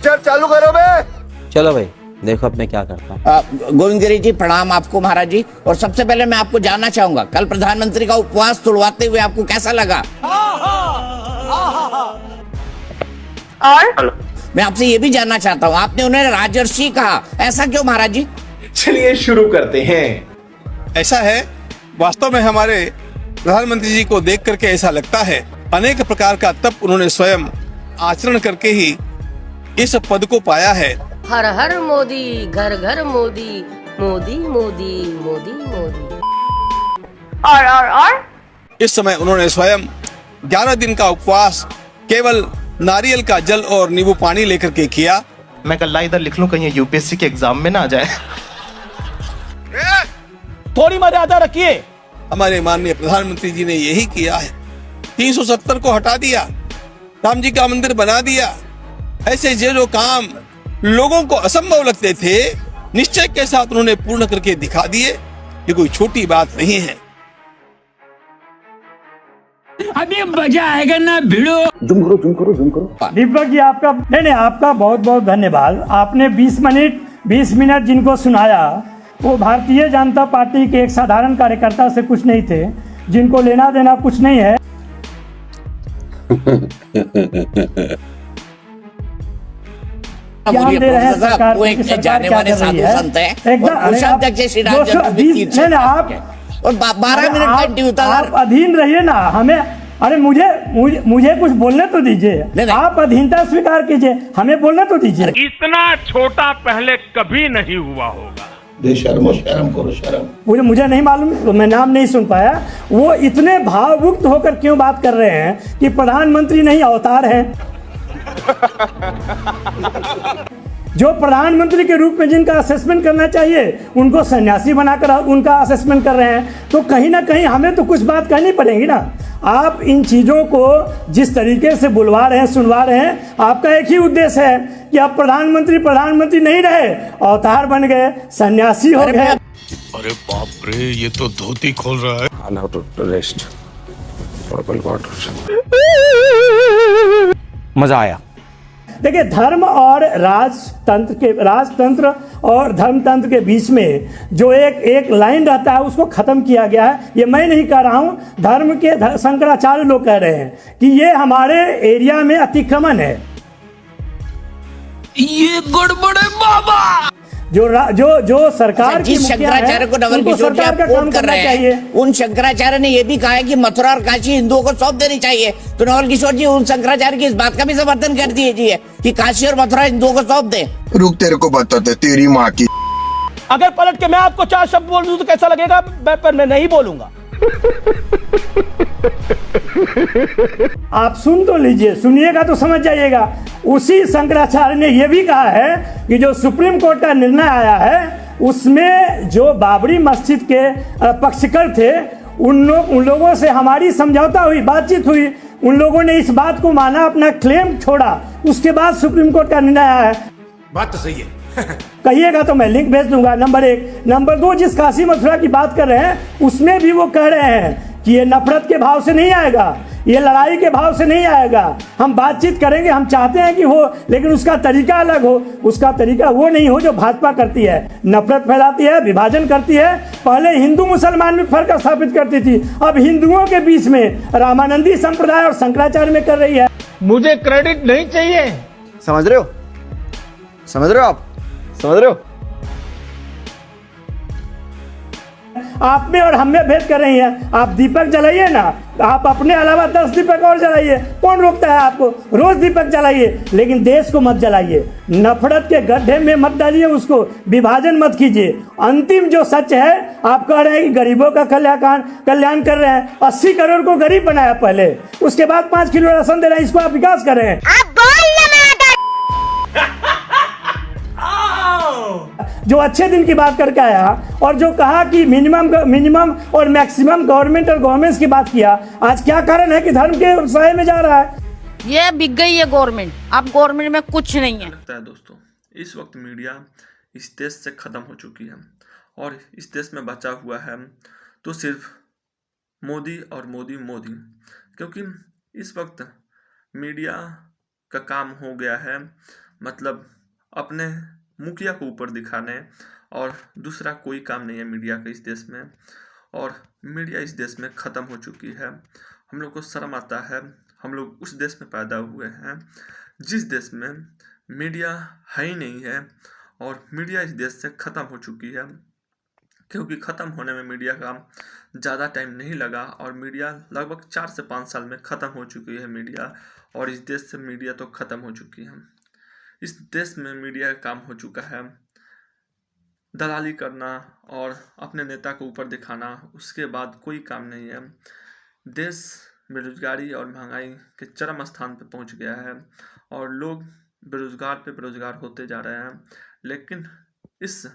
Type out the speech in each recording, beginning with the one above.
Picture चालू करो बे। चलो भाई देखो अब मैं क्या करता हूँ। गोविंदगिरी जी प्रणाम आपको महाराज जी। और सबसे पहले मैं आपको जानना चाहूंगा, कल प्रधानमंत्री का उपवास तोड़वाते हुए आपको कैसा लगा? और मैं आपसे ये भी जानना चाहता हूँ, आपने उन्हें राजर्षि कहा, ऐसा क्यों महाराज जी? चलिए शुरू करते हैं। ऐसा है, वास्तव में हमारे प्रधानमंत्री जी को देख करके ऐसा लगता है अनेक प्रकार का तप उन्होंने स्वयं आचरण करके ही इस पद को पाया है। हर हर मोदी, घर घर मोदी, मोदी मोदी मोदी मोदी। और इस समय उन्होंने स्वयं 11 दिन का उपवास केवल नारियल का जल और नींबू पानी लेकर के किया। मैं कल इधर लिख लूं कहीं यूपीएससी के एग्जाम में ना आ जाए। थोड़ी मर्यादा रखिए। हमारे माननीय प्रधानमंत्री जी ने यही किया है। 370 को हटा दिया, राम जी का मंदिर बना दिया। ऐसे जो काम लोगों को असंभव लगते थे, निश्चय के साथ उन्होंने पूर्ण करके दिखा दिए। ये कोई छोटी बात नहीं है। अभी मजा आएगा ना भिड़ो। जूम करो। दीपक जी आपका नहीं आपका बहुत बहुत धन्यवाद। आपने 20 मिनट जिनको सुनाया वो भारतीय जनता पार्टी के एक साधारण कार्यकर्ता से कुछ नहीं थे, जिनको लेना देना कुछ नहीं है। ज्ञान दे रहे हैं सरकार को कि सरकार क्या कर रही है। एकदम आप और 12 मिनट का आप अधीन रहिए ना हमें। अरे मुझे कुछ बोलने तो दीजिए। आप अधीनता स्वीकार कीजिए, हमें बोलने तो दीजिए। इतना छोटा पहले कभी नहीं हुआ होगा। शर्म करो शर्म। मुझे नहीं मालूम, तो मैं नाम नहीं सुन पाया। वो इतने भावुक्त होकर क्यों बात कर रहे हैं कि प्रधानमंत्री नहीं अवतार है। जो प्रधानमंत्री के रूप में जिनका असेसमेंट करना चाहिए उनको सन्यासी बनाकर उनका असेसमेंट कर रहे हैं, तो कहीं ना कहीं हमें तो कुछ बात कहनी पड़ेगी ना। आप इन चीज़ों को जिस तरीके से बुलवा रहे हैं, सुनवा रहे हैं, आपका एक ही उद्देश्य है कि आप प्रधानमंत्री नहीं रहे, अवतार बन गए, सन्यासी हो गए। अरे बाप रे, ये तो धोती खोल रहा है। मजा आया। देखिए, धर्म और राजतंत्र और धर्मतंत्र के बीच में जो एक लाइन रहता है उसको खत्म किया गया है। ये मैं नहीं कह रहा हूँ, धर्म के शंकराचार्य लोग कह रहे हैं कि ये हमारे एरिया में अतिक्रमण है। ये गड़बड़ है बाबा। जो सरकार जिस शंकराचार्य को नवल किशोर जी आप कोट कर रहे हैं, उन शंकराचार्य ने यह भी कहा है कि मथुरा और काशी हिंदुओं को सौंप देनी चाहिए। तो नवल किशोर जी उन शंकराचार्य की इस बात का भी समर्थन कर दीजिए कि काशी और मथुरा हिंदुओं को सौंप दे। रुक, तेरे को बताते तेरी माँ की। अगर पलट के मैं आपको 4 शब्द बोल दूं तो कैसा लगेगा? पर मैं नहीं बोलूंगा। आप सुन तो लीजिए, सुनिएगा तो समझ जाइएगा। उसी शंकराचार्य ने यह भी कहा है कि जो सुप्रीम कोर्ट का निर्णय आया है उसमें जो बाबरी मस्जिद के पक्षकार थे उन लोगों से हमारी समझौता हुई, बातचीत हुई। उन लोगों ने इस बात को माना, अपना क्लेम छोड़ा, उसके बाद सुप्रीम कोर्ट का निर्णय आया है। बात तो सही है। कहिएगा तो मैं लिंक भेज दूंगा। नंबर 1। नंबर 2, जिस काशी मथुरा की बात कर रहे हैं उसमें भी वो कह रहे हैं कि ये नफरत के भाव से नहीं आएगा, ये लड़ाई के भाव से नहीं आएगा। हम बातचीत करेंगे, हम चाहते हैं कि हो, लेकिन उसका तरीका अलग हो। उसका तरीका वो नहीं हो जो भाजपा करती है, नफरत फैलाती है, विभाजन करती है। पहले हिंदू मुसलमान में फर्क स्थापित करती थी, अब हिंदुओं के बीच में रामानंदी संप्रदाय और शंकराचार्य में कर रही है। मुझे क्रेडिट नहीं चाहिए। समझ रहे हो आप? समझ रहे हो? आप में और हम में भेद कर रही हैं। आप दीपक जलाइए ना, आप अपने अलावा 10 दीपक और जलाइए, कौन रोकता है आपको? रोज दीपक जलाइए, लेकिन देश को मत जलाइए। नफरत के गड्ढे में मत डालिए उसको, विभाजन मत कीजिए। अंतिम जो सच है, आप कह रहे हैं कि गरीबों का कल्याण कर रहे हैं। 80 करोड़ को गरीब बनाया पहले, उसके बाद 5 किलो राशन दे रहे हैं, इसको आप विकास कर रहे हैं। जो अच्छे दिन की बात करके आया और जो कहा कि मिनिमम और मैक्सिमम गवर्नमेंट और गवर्नेंस की बात किया, आज क्या कारण है कि धर्म के साये में जा रहा है? ये बिक गई है गवर्नमेंट। अब गवर्नमेंट में कुछ नहीं है। लगता है दोस्तों, इस वक्त मीडिया इस देश से खत्म हो चुकी है और इस देश में बचा हुआ है तो सिर्फ मोदी और मोदी। क्योंकि इस वक्त मीडिया का काम हो गया है मतलब अपने मुखिया को ऊपर दिखाने और दूसरा कोई काम नहीं है मीडिया का इस देश में। और मीडिया इस देश में ख़त्म हो चुकी है। हम लोग को शर्म आता है, हम लोग उस देश में पैदा हुए हैं जिस देश में मीडिया है ही नहीं है। और मीडिया इस देश से ख़त्म हो चुकी है, क्योंकि ख़त्म होने में मीडिया का ज़्यादा टाइम नहीं लगा और मीडिया लगभग 4 से 5 साल में ख़त्म हो चुकी है मीडिया। और इस देश से मीडिया तो ख़त्म हो चुकी है। इस देश में मीडिया का काम हो चुका है दलाली करना और अपने नेता को ऊपर दिखाना, उसके बाद कोई काम नहीं है। देश बेरोजगारी और महंगाई के चरम स्थान पर पहुंच गया है और लोग बेरोजगार पे बेरोजगार होते जा रहे हैं। लेकिन इस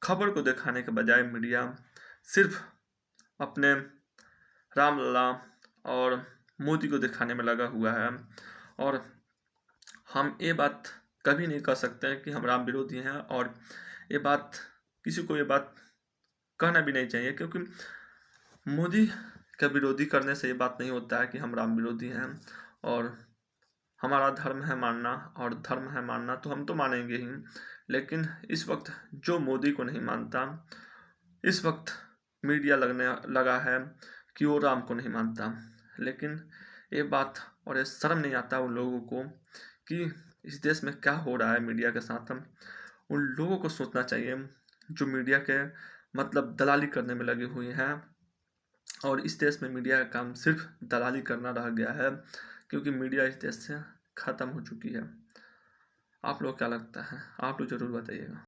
खबर को दिखाने के बजाय मीडिया सिर्फ अपने रामलला और मोदी को दिखाने में लगा हुआ है। और हम ये बात कभी नहीं कह सकते हैं कि हम राम विरोधी हैं, और ये बात किसी को ये बात कहना भी नहीं चाहिए, क्योंकि मोदी का विरोधी करने से ये बात नहीं होता है कि हम राम विरोधी हैं। और हमारा धर्म है मानना, और धर्म है मानना तो हम तो मानेंगे ही। लेकिन इस वक्त जो मोदी को नहीं मानता, इस वक्त मीडिया लगने लगा है कि वो राम को नहीं मानता। लेकिन ये बात और ये शर्म नहीं आता उन लोगों को कि इस देश में क्या हो रहा है मीडिया के साथ। उन लोगों को सोचना चाहिए जो मीडिया के मतलब दलाली करने में लगे हुए हैं। और इस देश में मीडिया का काम सिर्फ दलाली करना रह गया है, क्योंकि मीडिया इस देश से ख़त्म हो चुकी है। आप लोग क्या लगता है, आप लोग ज़रूर बताइएगा।